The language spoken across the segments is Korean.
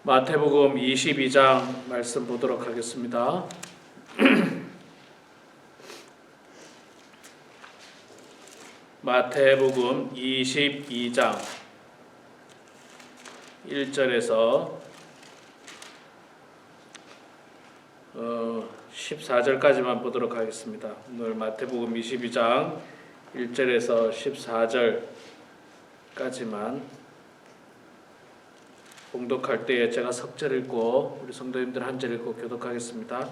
마태복음 22장 말씀 보도록 하겠습니다. 마태복음 22장 1절에서 14절까지만 보도록 하겠습니다. 오늘 마태복음 22장 1절에서 14절까지만 봉독할 때에 제가 석절 읽고 우리 성도님들 한 절 읽고 교독하겠습니다.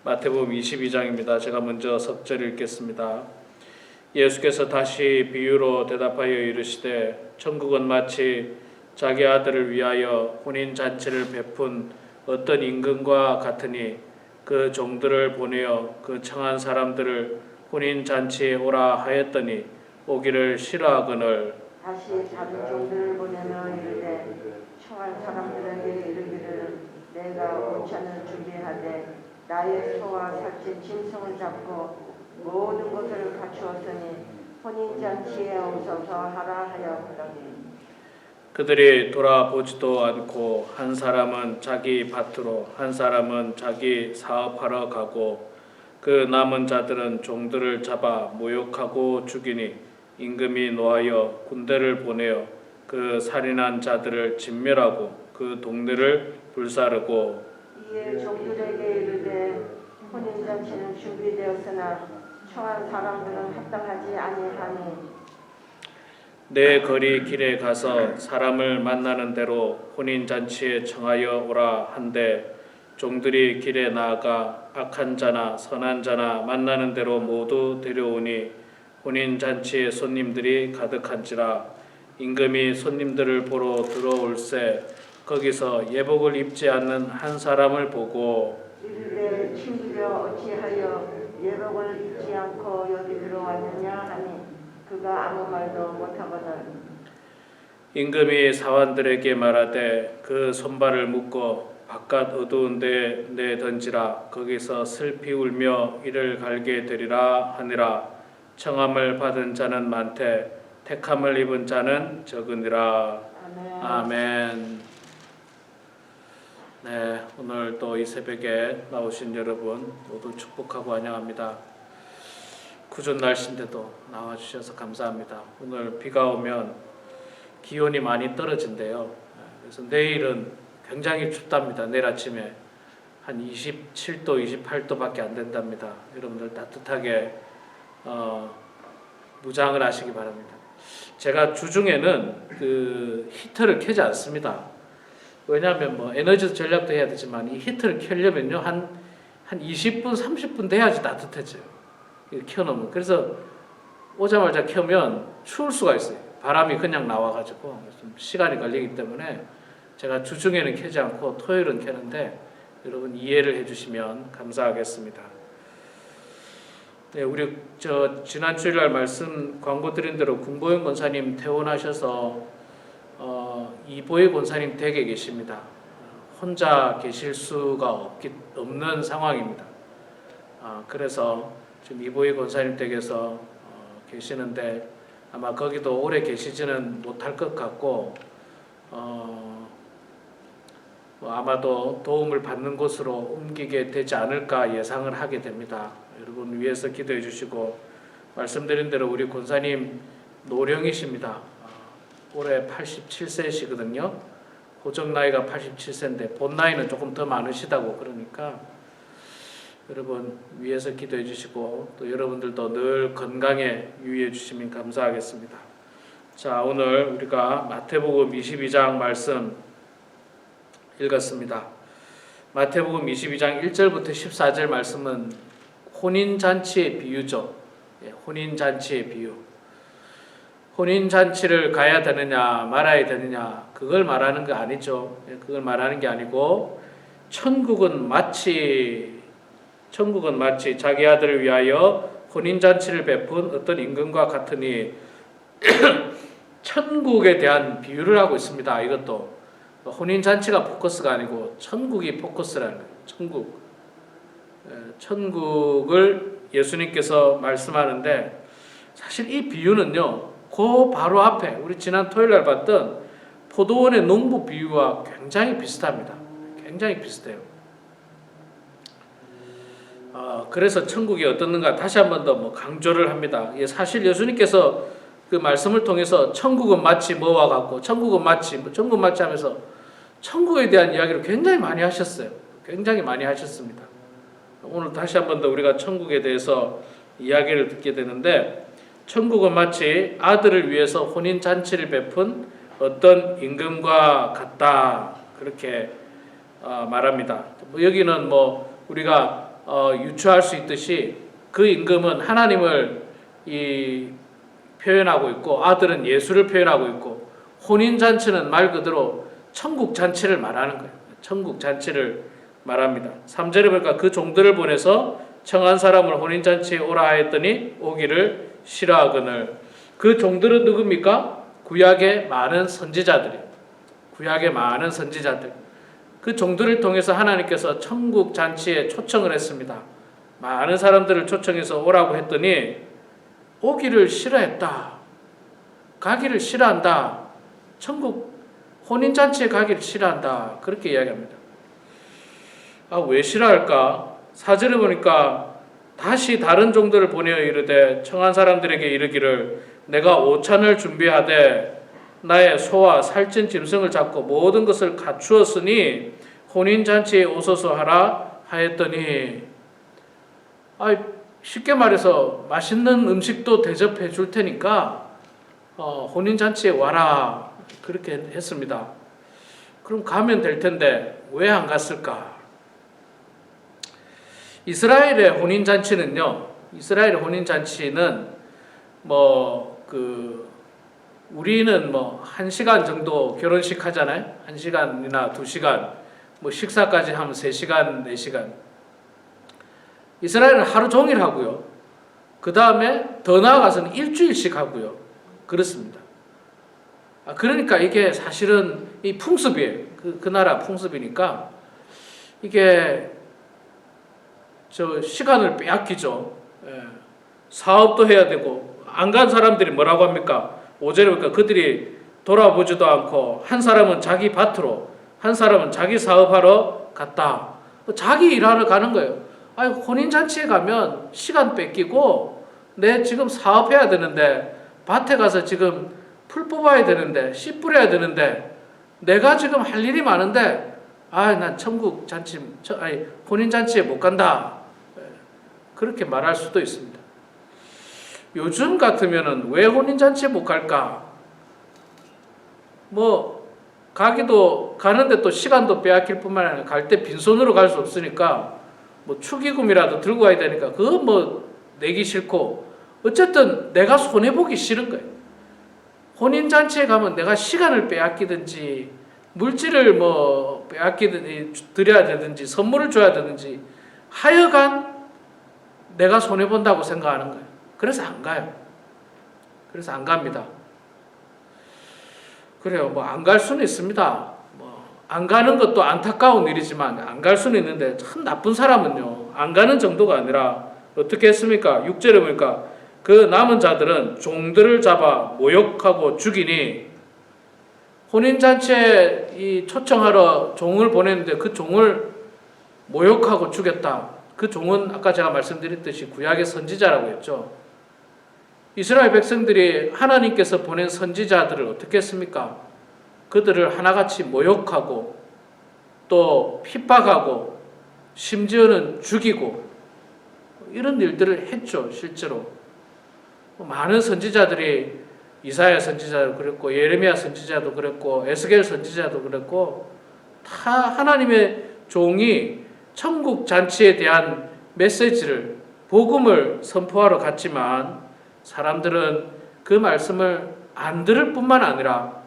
마태복음 22장입니다. 제가 먼저 석절 읽겠습니다. 예수께서 다시 비유로 대답하여 이르시되 천국은 마치 자기 아들을 위하여 혼인잔치를 베푼 어떤 임금과 같으니 그 종들을 보내어 그 청한 사람들을 혼인잔치에 오라 하였더니 오기를 싫어하거늘 다시 다른 종들을 보내며 이르되 청한 사람들에게 이르기를 내가 오찬을 준비하되 나의 소와 살찐 짐승을 잡고 모든 것을 갖추었으니 혼인잔치에 오소서 하라 하였더니 그들이 돌아보지도 않고 한 사람은 자기 밭으로 한 사람은 자기 사업하러 가고 그 남은 자들은 종들을 잡아 모욕하고 죽이니 임금이 노하여 군대를 보내어 그 살인한 자들을 진멸하고 그 동네를 불사르고 이에 종들에게 이르되 혼인잔치는 준비되었으나 청한 사람들은 합당하지 아니하니 내 거리 길에 가서 사람을 만나는 대로 혼인잔치에 청하여 오라 한데 종들이 길에 나아가 악한 자나 선한 자나 만나는 대로 모두 데려오니 혼인잔치에 손님들이 가득한지라 임금이 손님들을 보러 들어올새 거기서 예복을 입지 않는 한 사람을 보고 이르되 친구여 어찌하여 예복을 입지 않고 여기 들어왔느냐 하니 그가 아무 말도 못하거든 임금이 사환들에게 말하되 그 손발을 묶어 바깥 어두운 데에 내던지라 거기서 슬피 울며 이를 갈게 되리라 하니라. 청함을 받은 자는 많되 택함을 입은 자는 적으니라. 아멘. 아멘. 네, 오늘 또 이 새벽에 나오신 여러분 모두 축복하고 환영합니다. 궂은 날씨인데도 나와주셔서 감사합니다. 오늘 비가 오면 기온이 많이 떨어진대요. 그래서 내일은 굉장히 춥답니다. 내일 아침에 한 27도, 28도밖에 안 된답니다. 여러분들 따뜻하게 무장을 하시기 바랍니다. 제가 주중에는 그 히터를 켜지 않습니다. 왜냐하면 뭐 에너지 전략도 해야 되지만 이 히터를 켜려면요 한 20분, 30분 돼야지 따뜻해져요. 켜놓으면. 그래서 오자마자 켜면 추울 수가 있어요. 바람이 그냥 나와가지고 좀 시간이 걸리기 때문에 제가 주중에는 켜지 않고 토요일은 켜는데 여러분 이해를 해주시면 감사하겠습니다. 네, 우리 지난 주일날 말씀 광고 드린 대로 군보영 권사님 퇴원하셔서 이보희 권사님 댁에 계십니다. 혼자 계실 수가 없는 상황입니다. 그래서 지금 이보희 권사님 댁에서 계시는데 아마 거기도 오래 계시지는 못할 것 같고 아마도 도움을 받는 곳으로 옮기게 되지 않을까 예상을 하게 됩니다. 여러분 위해서 기도해 주시고 말씀드린 대로 우리 권사님 노령이십니다. 올해 87세시거든요. 고정 나이가 87세인데 본 나이는 조금 더 많으시다고 그러니까 여러분 위해서 기도해 주시고 또 여러분들도 늘 건강에 유의해 주시면 감사하겠습니다. 자, 오늘 우리가 마태복음 22장 말씀 읽었습니다. 마태복음 22장 1절부터 14절 말씀은 혼인잔치의 비유죠. 혼인잔치의 비유. 혼인잔치를 가야 되느냐 말아야 되느냐 그걸 말하는 거 아니죠. 그걸 말하는 게 아니고 천국은 마치 자기 아들을 위하여 혼인잔치를 베푼 어떤 임금과 같으니 천국에 대한 비유를 하고 있습니다. 이것도 혼인잔치가 포커스가 아니고 천국이 포커스라는 거예요. 천국을 예수님께서 말씀하는데 사실 이 비유는요 그 바로 앞에 우리 지난 토요일 날 봤던 포도원의 농부 비유와 굉장히 비슷합니다. 굉장히 비슷해요. 그래서 천국이 어떻는가 다시 한 번 더 뭐 강조를 합니다. 사실 예수님께서 그 말씀을 통해서 천국은 마치 뭐와 같고 천국은 마치 천국 마치 하면서 천국에 대한 이야기를 굉장히 많이 하셨어요. 굉장히 많이 하셨습니다. 오늘 다시 한 번 더 우리가 천국에 대해서 이야기를 듣게 되는데 천국은 마치 아들을 위해서 혼인잔치를 베푼 어떤 임금과 같다. 그렇게 말합니다. 여기는 뭐 우리가 유추할 수 있듯이 그 임금은 하나님을 표현하고 있고 아들은 예수를 표현하고 있고 혼인잔치는 말 그대로 천국잔치를 말하는 거예요. 천국잔치를 말합니다. 3절에 보니까 그 종들을 보내서 청한 사람을 혼인잔치에 오라 하였더니 오기를 싫어하거늘. 그 종들은 누굽니까? 구약의 많은 선지자들이에요. 구약의 많은 선지자들. 그 종들을 통해서 하나님께서 천국 잔치에 초청을 했습니다. 많은 사람들을 초청해서 오라고 했더니 오기를 싫어했다. 가기를 싫어한다. 천국 혼인잔치에 가기를 싫어한다. 그렇게 이야기합니다. 왜 싫어할까? 4절에 보니까 다시 다른 종들을 보내어 이르되 청한 사람들에게 이르기를 내가 오찬을 준비하되 나의 소와 살찐 짐승을 잡고 모든 것을 갖추었으니 혼인잔치에 오소서 하라 하였더니 쉽게 말해서 맛있는 음식도 대접해 줄 테니까 혼인잔치에 와라 그렇게 했습니다. 그럼 가면 될 텐데 왜 안 갔을까? 이스라엘의 혼인잔치는 우리는 1시간 정도 결혼식 하잖아요. 1시간이나 2시간, 식사까지 하면 3시간, 4시간. 이스라엘은 하루 종일 하고요. 그 다음에 더 나아가서는 일주일씩 하고요. 그렇습니다. 그러니까 이게 사실은 이 풍습이에요. 그 나라 풍습이니까 이게 시간을 빼앗기죠. 사업도 해야 되고 안 간 사람들이 뭐라고 합니까? 5절에 보니까 그들이 돌아보지도 않고 한 사람은 자기 밭으로 한 사람은 자기 사업하러 갔다. 자기 일하러 가는 거예요. 혼인잔치에 가면 시간 뺏기고 내 지금 사업해야 되는데 밭에 가서 지금 풀 뽑아야 되는데 씨 뿌려야 되는데 내가 지금 할 일이 많은데 난 혼인잔치에 못 간다. 그렇게 말할 수도 있습니다. 요즘 같으면은 왜 혼인잔치에 못 갈까? 가는데 또 시간도 빼앗길 뿐만 아니라 갈 때 빈손으로 갈 수 없으니까 축의금이라도 들고 가야 되니까 그거 내기 싫고 어쨌든 내가 손해보기 싫은 거예요. 혼인잔치에 가면 내가 시간을 빼앗기든지 물질을 빼앗기든지 드려야 되든지 선물을 줘야 되든지 하여간 내가 손해본다고 생각하는 거예요. 그래서 안 가요. 그래서 안 갑니다. 그래요. 안 갈 수는 있습니다. 안 가는 것도 안타까운 일이지만 안 갈 수는 있는데 참 나쁜 사람은요. 안 가는 정도가 아니라 어떻게 했습니까? 6절에 보니까 그 남은 자들은 종들을 잡아 모욕하고 죽이니 혼인잔치에 초청하러 종을 보냈는데 그 종을 모욕하고 죽였다. 그 종은 아까 제가 말씀드렸듯이 구약의 선지자라고 했죠. 이스라엘 백성들이 하나님께서 보낸 선지자들을 어떻게 했습니까? 그들을 하나같이 모욕하고 또 핍박하고 심지어는 죽이고 이런 일들을 했죠. 실제로 많은 선지자들이 이사야 선지자도 그랬고 예레미야 선지자도 그랬고 에스겔 선지자도 그랬고 다 하나님의 종이 천국 잔치에 대한 메시지를 복음을 선포하러 갔지만 사람들은 그 말씀을 안 들을 뿐만 아니라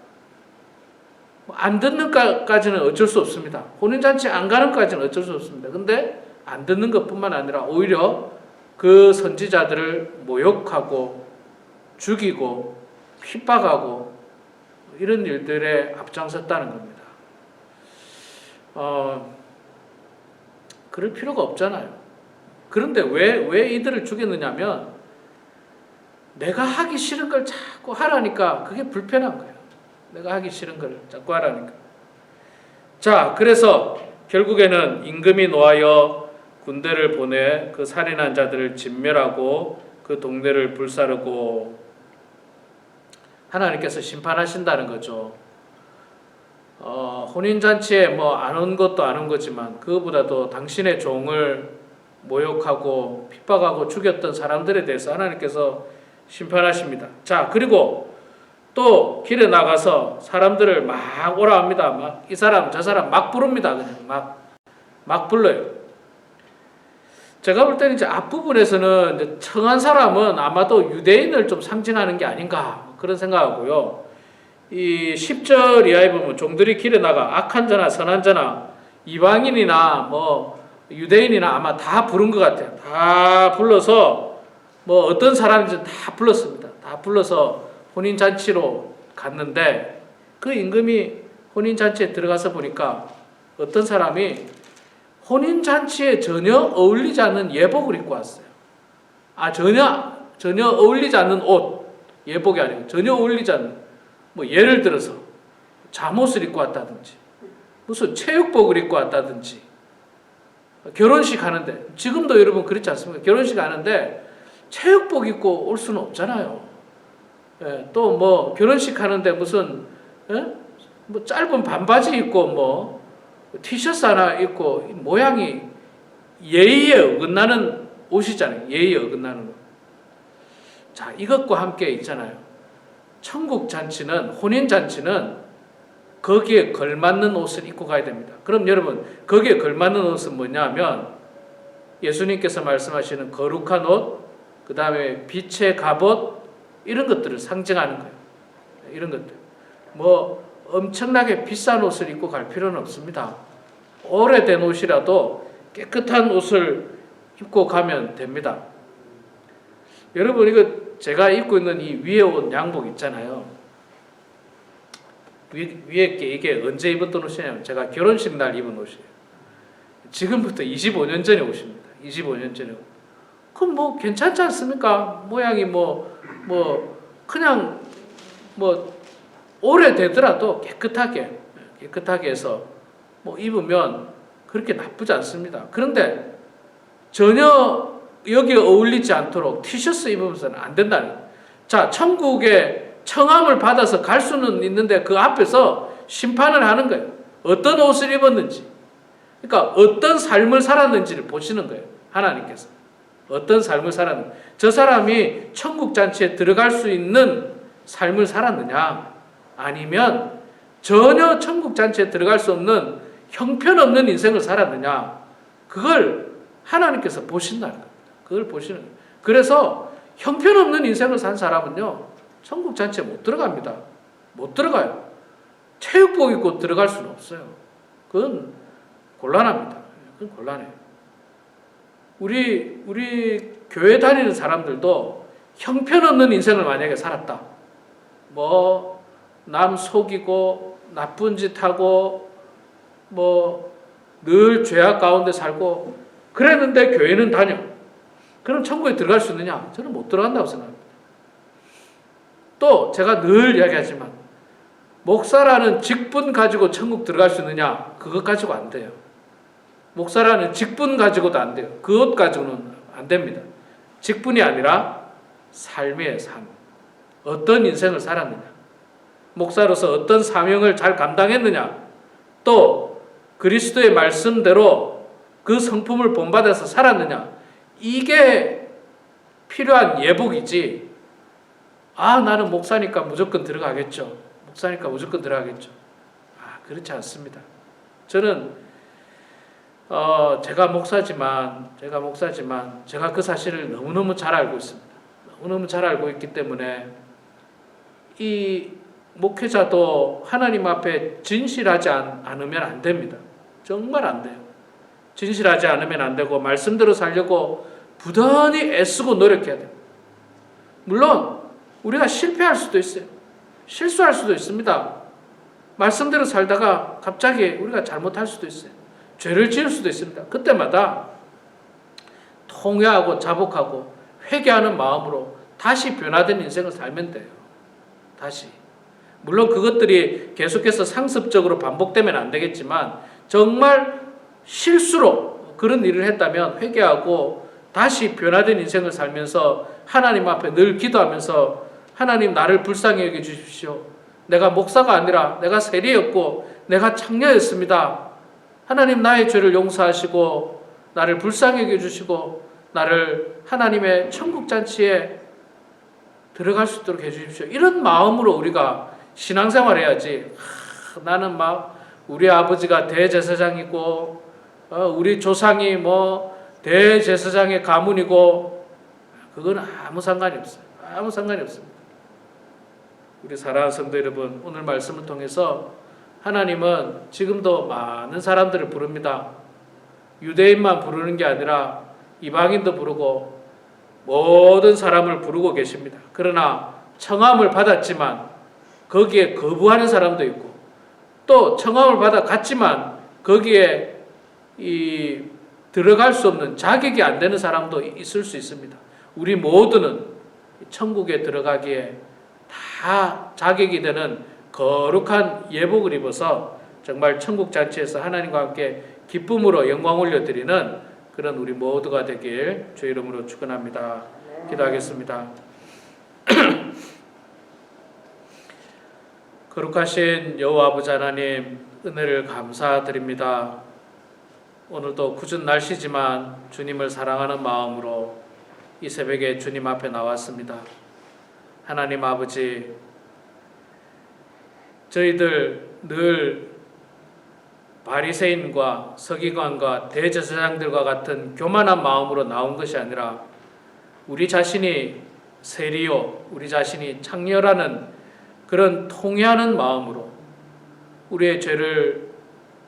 안 듣는 것까지는 어쩔 수 없습니다. 혼인잔치 안 가는 것까지는 어쩔 수 없습니다. 근데 안 듣는 것뿐만 아니라 오히려 그 선지자들을 모욕하고 죽이고 핍박하고 이런 일들에 앞장섰다는 겁니다. 그럴 필요가 없잖아요. 그런데 왜 이들을 죽였느냐면 내가 하기 싫은 걸 자꾸 하라니까 그게 불편한 거예요. 내가 하기 싫은 걸 자꾸 하라니까. 자, 그래서 결국에는 임금이 노하여 군대를 보내 그 살인한 자들을 진멸하고 그 동네를 불사르고 하나님께서 심판하신다는 거죠. 혼인잔치에 뭐 안 온 것도 안 온 거지만 그거보다도 당신의 종을 모욕하고 핍박하고 죽였던 사람들에 대해서 하나님께서 심판하십니다. 자, 그리고 또 길에 나가서 사람들을 막 오라 합니다. 막 이 사람 저 사람 막 부릅니다. 그냥 막 불러요. 제가 볼 때는 이제 앞부분에서는 이제 청한 사람은 아마도 유대인을 좀 상징하는 게 아닌가 그런 생각하고요. 이 10절 이하에 보면 종들이 길에 나가 악한 자나 선한 자나 이방인이나 뭐 유대인이나 아마 다 부른 것 같아요. 다 불러서 뭐 어떤 사람인지 다 불렀습니다. 다 불러서 혼인잔치로 갔는데 그 임금이 혼인잔치에 들어가서 보니까 어떤 사람이 혼인잔치에 전혀 어울리지 않는 예복을 입고 왔어요. 전혀 어울리지 않는 옷, 예복이 아니고 전혀 어울리지 않는, 뭐 예를 들어서 잠옷을 입고 왔다든지 무슨 체육복을 입고 왔다든지 결혼식 하는데, 지금도 여러분 그렇지 않습니까? 결혼식 하는데 체육복 입고 올 수는 없잖아요. 예, 또 뭐 결혼식 하는데 무슨 뭐 짧은 반바지 입고 뭐 티셔츠 하나 입고 모양이 예의에 어긋나는 옷이잖아요. 예의에 어긋나는 옷. 자, 이것과 함께 있잖아요. 천국 잔치는, 혼인 잔치는 거기에 걸맞는 옷을 입고 가야 됩니다. 그럼 여러분, 거기에 걸맞는 옷은 뭐냐면 예수님께서 말씀하시는 거룩한 옷, 그 다음에 빛의 갑옷, 이런 것들을 상징하는 거예요. 이런 것들. 뭐 엄청나게 비싼 옷을 입고 갈 필요는 없습니다. 오래된 옷이라도 깨끗한 옷을 입고 가면 됩니다. 여러분, 이거 제가 입고 있는 이 위에 옷 양복 있잖아요. 위에 게 이게 언제 입었던 옷이냐면 제가 결혼식 날 입은 옷이에요. 지금부터 25년 전에 옷입니다. 25년 전에. 그럼 뭐 괜찮지 않습니까? 모양이 그냥 오래되더라도 깨끗하게 해서 뭐 입으면 그렇게 나쁘지 않습니다. 그런데 전혀 여기에 어울리지 않도록 티셔츠 입으면서는 안 된다는 거예요. 자, 천국에 청함을 받아서 갈 수는 있는데 그 앞에서 심판을 하는 거예요. 어떤 옷을 입었는지, 그러니까 어떤 삶을 살았는지를 보시는 거예요. 하나님께서 어떤 삶을 살았는지, 저 사람이 천국 잔치에 들어갈 수 있는 삶을 살았느냐, 아니면 전혀 천국 잔치에 들어갈 수 없는 형편없는 인생을 살았느냐, 그걸 하나님께서 보신다는 거예요. 그걸 보시는 거예요. 그래서 형편없는 인생을 산 사람은요, 천국 잔치에 못 들어갑니다. 못 들어가요. 체육복 입고 들어갈 수는 없어요. 그건 곤란합니다. 그건 곤란해요. 우리 교회 다니는 사람들도 형편없는 인생을 만약에 살았다. 뭐 남 속이고 나쁜 짓 하고 뭐 늘 죄악 가운데 살고 그랬는데 교회는 다녀. 그럼 천국에 들어갈 수 있느냐? 저는 못 들어간다고 생각합니다. 또 제가 늘 이야기하지만 목사라는 직분 가지고 천국 들어갈 수 있느냐? 그것 가지고 안 돼요. 목사라는 직분 가지고도 안 돼요. 그것 가지고는 안 됩니다. 직분이 아니라 삶이에요. 삶. 어떤 인생을 살았느냐? 목사로서 어떤 사명을 잘 감당했느냐? 또 그리스도의 말씀대로 그 성품을 본받아서 살았느냐? 이게 필요한 예복이지. 나는 목사니까 무조건 들어가겠죠. 목사니까 무조건 들어가겠죠. 그렇지 않습니다. 저는 제가 목사지만 제가 그 사실을 너무너무 잘 알고 있습니다. 너무너무 잘 알고 있기 때문에 이 목회자도 하나님 앞에 진실하지 않으면 안 됩니다. 정말 안 돼요. 진실하지 않으면 안 되고 말씀대로 살려고 부단히 애쓰고 노력해야 돼요. 물론 우리가 실패할 수도 있어요. 실수할 수도 있습니다. 말씀대로 살다가 갑자기 우리가 잘못할 수도 있어요. 죄를 지을 수도 있습니다. 그때마다 통회하고 자복하고 회개하는 마음으로 다시 변화된 인생을 살면 돼요. 다시. 물론 그것들이 계속해서 상습적으로 반복되면 안 되겠지만 정말 실수로 그런 일을 했다면 회개하고 다시 변화된 인생을 살면서 하나님 앞에 늘 기도하면서 하나님 나를 불쌍히 여겨 주십시오. 내가 목사가 아니라 내가 세리였고 내가 창녀였습니다. 하나님 나의 죄를 용서하시고 나를 불쌍히 여겨 주시고 나를 하나님의 천국 잔치에 들어갈 수 있도록 해주십시오. 이런 마음으로 우리가 신앙생활 해야지. 나는 막 우리 아버지가 대제사장이고 우리 조상이 뭐 대제사장의 가문이고 그건 아무 상관이 없어요. 아무 상관이 없습니다. 우리 사랑하는 성도 여러분, 오늘 말씀을 통해서 하나님은 지금도 많은 사람들을 부릅니다. 유대인만 부르는 게 아니라 이방인도 부르고 모든 사람을 부르고 계십니다. 그러나 청함을 받았지만 거기에 거부하는 사람도 있고 또 청함을 받아 갔지만 거기에 들어갈 수 없는 자격이 안 되는 사람도 있을 수 있습니다. 우리 모두는 천국에 들어가기에 다 자격이 되는 거룩한 예복을 입어서 정말 천국 잔치에서 하나님과 함께 기쁨으로 영광 올려드리는 그런 우리 모두가 되길 주 이름으로 축원합니다. 기도하겠습니다. 거룩하신 여호와 아버지 하나님, 은혜를 감사드립니다. 오늘도 궂은 날씨지만 주님을 사랑하는 마음으로 이 새벽에 주님 앞에 나왔습니다. 하나님 아버지, 저희들 늘 바리새인과 서기관과 대제사장들과 같은 교만한 마음으로 나온 것이 아니라 우리 자신이 세리요, 우리 자신이 창녀라는 그런 통회하는 마음으로 우리의 죄를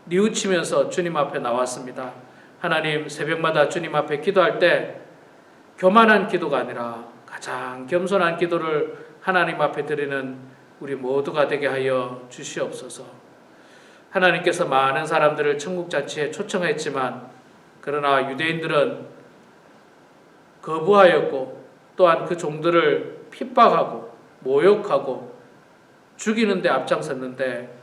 뉘우치면서 주님 앞에 나왔습니다. 하나님, 새벽마다 주님 앞에 기도할 때 교만한 기도가 아니라 가장 겸손한 기도를 하나님 앞에 드리는 우리 모두가 되게 하여 주시옵소서. 하나님께서 많은 사람들을 천국 잔치에 초청했지만 그러나 유대인들은 거부하였고 또한 그 종들을 핍박하고 모욕하고 죽이는 데 앞장섰는데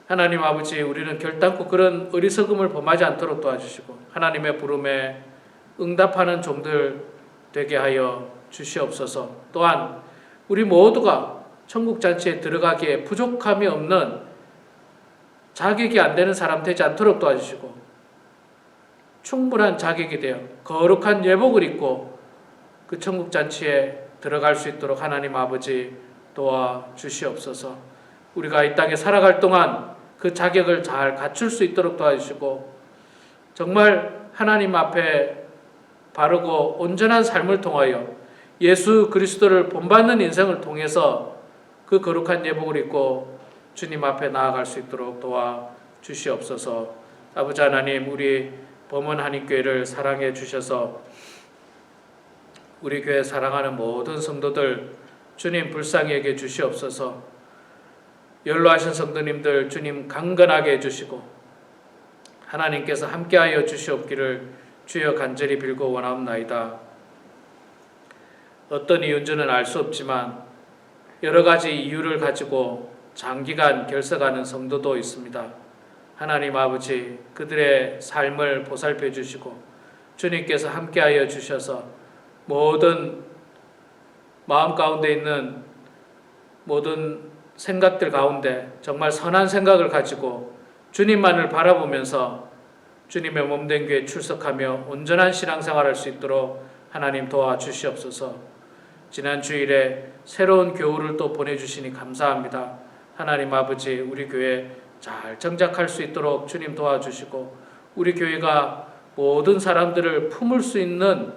하나님 아버지, 우리는 결단코 그런 어리석음을 범하지 않도록 도와주시고 하나님의 부름에 응답하는 종들 되게 하여 주시옵소서. 또한 우리 모두가 천국 잔치에 들어가기에 부족함이 없는 자격이 안 되는 사람 되지 않도록 도와주시고 충분한 자격이 되어 거룩한 예복을 입고 그 천국 잔치에 들어갈 수 있도록 하나님 아버지 도와주시옵소서. 우리가 이 땅에 살아갈 동안 그 자격을 잘 갖출 수 있도록 도와주시고 정말 하나님 앞에 바르고 온전한 삶을 통하여 예수 그리스도를 본받는 인생을 통해서 그 거룩한 예복을 입고 주님 앞에 나아갈 수 있도록 도와주시옵소서. 아버지 하나님, 우리 범원 한인교회를 사랑해 주셔서 우리 교회 사랑하는 모든 성도들 주님 불쌍히 여겨 주시옵소서. 연로하신 성도님들 주님 강건하게 해주시고 하나님께서 함께하여 주시옵기를 주여 간절히 빌고 원하옵나이다. 어떤 이유인지는 알 수 없지만 여러 가지 이유를 가지고 장기간 결석하는 성도도 있습니다. 하나님 아버지, 그들의 삶을 보살펴 주시고 주님께서 함께하여 주셔서 모든 마음 가운데 있는 모든 생각들 가운데 정말 선한 생각을 가지고 주님만을 바라보면서 주님의 몸된 교회에 출석하며 온전한 신앙생활을 할 수 있도록 하나님 도와주시옵소서. 지난 주일에 새로운 교우를 또 보내주시니 감사합니다. 하나님 아버지, 우리 교회 잘 정작할 수 있도록 주님 도와주시고 우리 교회가 모든 사람들을 품을 수 있는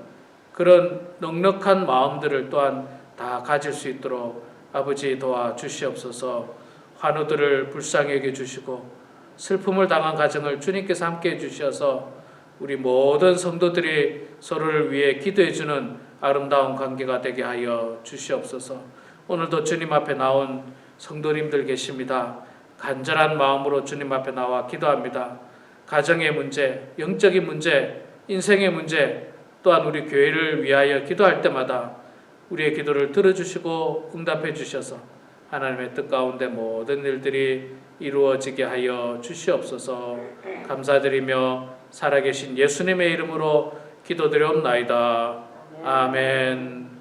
그런 넉넉한 마음들을 또한 다 가질 수 있도록 아버지 도와주시옵소서. 환우들을 불쌍히 여겨주시고 슬픔을 당한 가정을 주님께서 함께해 주셔서 우리 모든 성도들이 서로를 위해 기도해주는 아름다운 관계가 되게 하여 주시옵소서. 오늘도 주님 앞에 나온 성도님들 계십니다. 간절한 마음으로 주님 앞에 나와 기도합니다. 가정의 문제, 영적인 문제, 인생의 문제, 또한 우리 교회를 위하여 기도할 때마다 우리의 기도를 들어주시고 응답해 주셔서 하나님의 뜻 가운데 모든 일들이 이루어지게 하여 주시옵소서. 감사드리며 살아계신 예수님의 이름으로 기도드리옵나이다. 아멘.